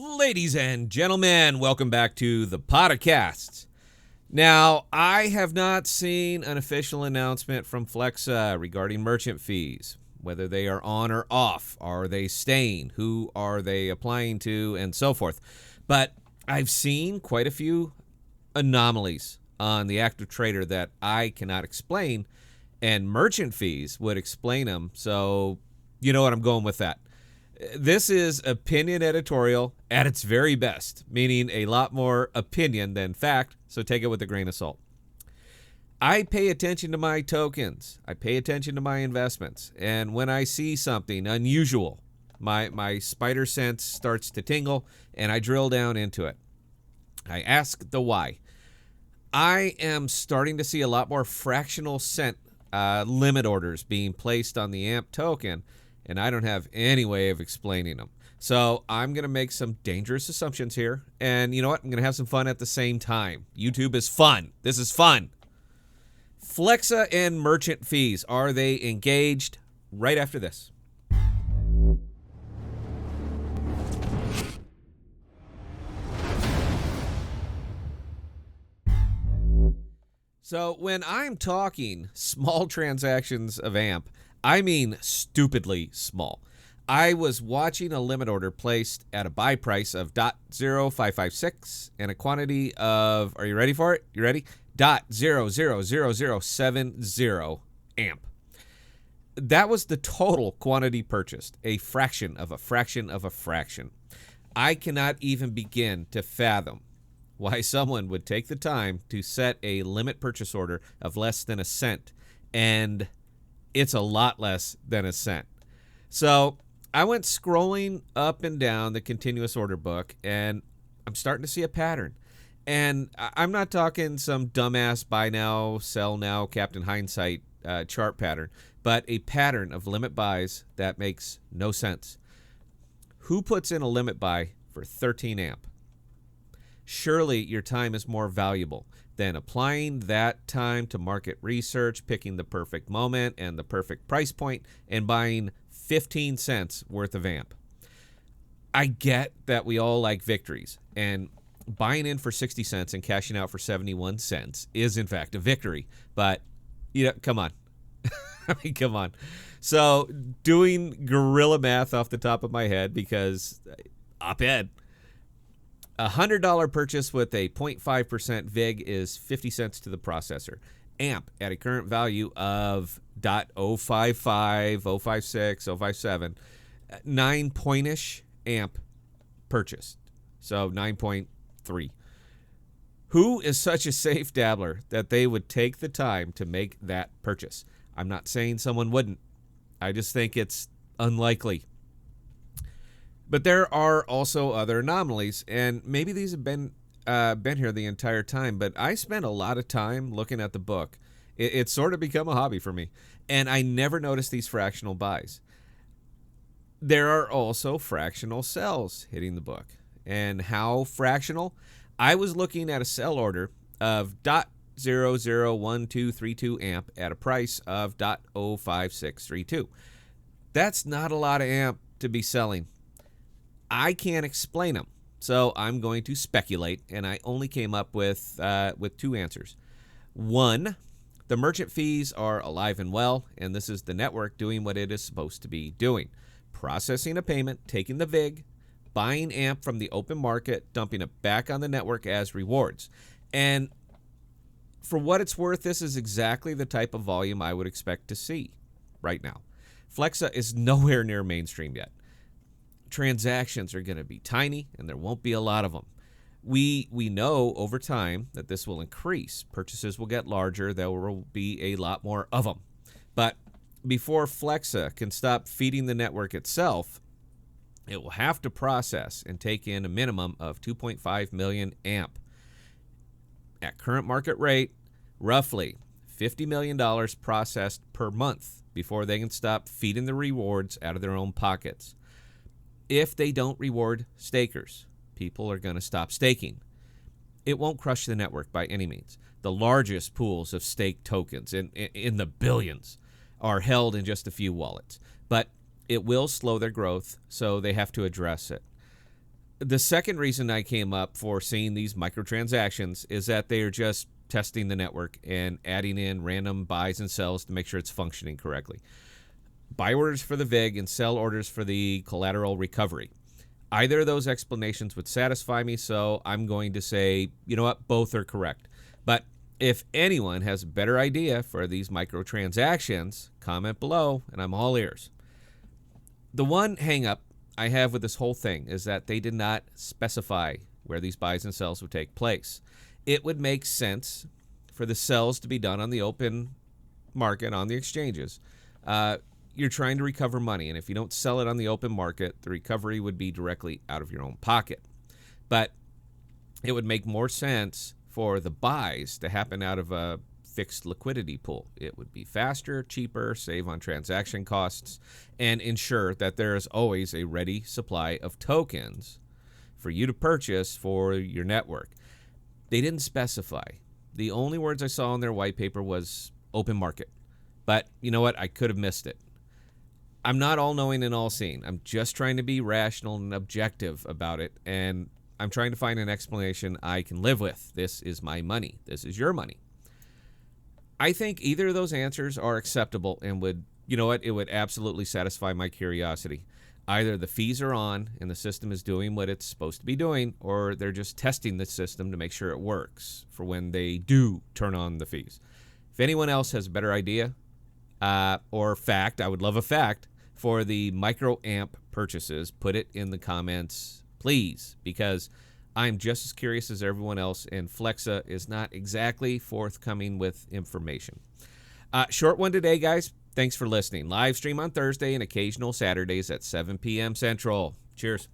Ladies and gentlemen, welcome back to the podcast. Now, I have not seen an official announcement from Flexa regarding merchant fees, whether they are on or off, are they staying, who are they applying to, and so forth. But I've seen quite a few anomalies on the active trader that I cannot explain, and merchant fees would explain them. So you know what I'm going with that. This is opinion editorial at its very best, meaning a lot more opinion than fact, so take it with a grain of salt. I pay attention to my tokens. I pay attention to my investments. And when I see something unusual, my spider sense starts to tingle, and I drill down into it. I ask the why. I am starting to see a lot more fractional cent limit orders being placed on the AMP token, and I don't have any way of explaining them. So I'm going to make some dangerous assumptions here. And you know what? I'm going to have some fun at the same time. YouTube is fun. This is fun. Flexa and merchant fees. Are they engaged? Right after this. So when I'm talking small transactions of AMP, I mean stupidly small. I was watching a limit order placed at a buy price of .0556 and a quantity of, are you ready for it? You ready? .000070 AMP. That was the total quantity purchased, a fraction of a fraction of a fraction. I cannot even begin to fathom why someone would take the time to set a limit purchase order of less than a cent, and it's a lot less than a cent. So I went scrolling up and down the continuous order book, and I'm starting to see a pattern. And I'm not talking some dumbass buy now, sell now, Captain Hindsight chart pattern, but a pattern of limit buys that makes no sense. Who puts in a limit buy for 13 AMP? Surely your time is more valuable than applying that time to market research, picking the perfect moment and the perfect price point, and buying 15 cents worth of AMP. I get that we all like victories, and buying in for 60 cents and cashing out for 71 cents is in fact a victory. But, you know, come on. I mean, come on. So doing guerrilla math off the top of my head, because op-ed, a $100 purchase with a 0.5% VIG is 50 cents to the processor. AMP at a current value of .055, 056, 057, 9 point-ish AMP purchased. So 9.3. Who is such a safe dabbler that they would take the time to make that purchase? I'm not saying someone wouldn't. I just think it's unlikely. But there are also other anomalies, and maybe these have been here the entire time, but I spent a lot of time looking at the book. It's sort of become a hobby for me, and I never noticed these fractional buys. There are also fractional sells hitting the book. And how fractional? I was looking at a sell order of .001232 AMP at a price of .05632. That's not a lot of AMP to be selling. I can't explain them, so I'm going to speculate, and I only came up with two answers. One, the merchant fees are alive and well, and this is the network doing what it is supposed to be doing. Processing a payment, taking the VIG, buying AMP from the open market, dumping it back on the network as rewards. And for what it's worth, this is exactly the type of volume I would expect to see right now. Flexa is nowhere near mainstream yet. Transactions are going to be tiny, and there won't be a lot of them. We know over time that this will increase. Purchases will get larger. There will be a lot more of them. But before Flexa can stop feeding the network itself, it will have to process and take in a minimum of 2.5 million AMP. At current market rate, roughly $50 million processed per month before they can stop feeding the rewards out of their own pockets. If they don't reward stakers, people are going to stop staking. It won't crush the network by any means. The largest pools of staked tokens in the billions are held in just a few wallets. But it will slow their growth, so they have to address it. The second reason I came up for seeing these microtransactions is that they are just testing the network and adding in random buys and sells to make sure it's functioning correctly. Buy orders for the VIG and sell orders for the collateral recovery. Either of those explanations would satisfy me, so I'm going to say, you know what, both are correct. But if anyone has a better idea for these microtransactions, comment below, and I'm all ears. The one hang-up I have with this whole thing is that they did not specify where these buys and sells would take place. It would make sense for the sells to be done on the open market, on the exchanges. You're trying to recover money, and if you don't sell it on the open market, the recovery would be directly out of your own pocket. But it would make more sense for the buys to happen out of a fixed liquidity pool. It would be faster, cheaper, save on transaction costs, and ensure that there is always a ready supply of tokens for you to purchase for your network. They didn't specify. The only words I saw in their white paper was open market. But you know what? I could have missed it. I'm not all-knowing and all-seeing. I'm just trying to be rational and objective about it, and I'm trying to find an explanation I can live with. This is my money. This is your money. I think either of those answers are acceptable and would, you know what, it would absolutely satisfy my curiosity. Either the fees are on and the system is doing what it's supposed to be doing, or they're just testing the system to make sure it works for when they do turn on the fees. If anyone else has a better idea or fact, I would love a fact for the microamp purchases, put it in the comments, please, because I'm just as curious as everyone else, and Flexa is not exactly forthcoming with information. Short one today, guys. Thanks for listening. Live stream on Thursday and occasional Saturdays at 7 p.m. Central. Cheers.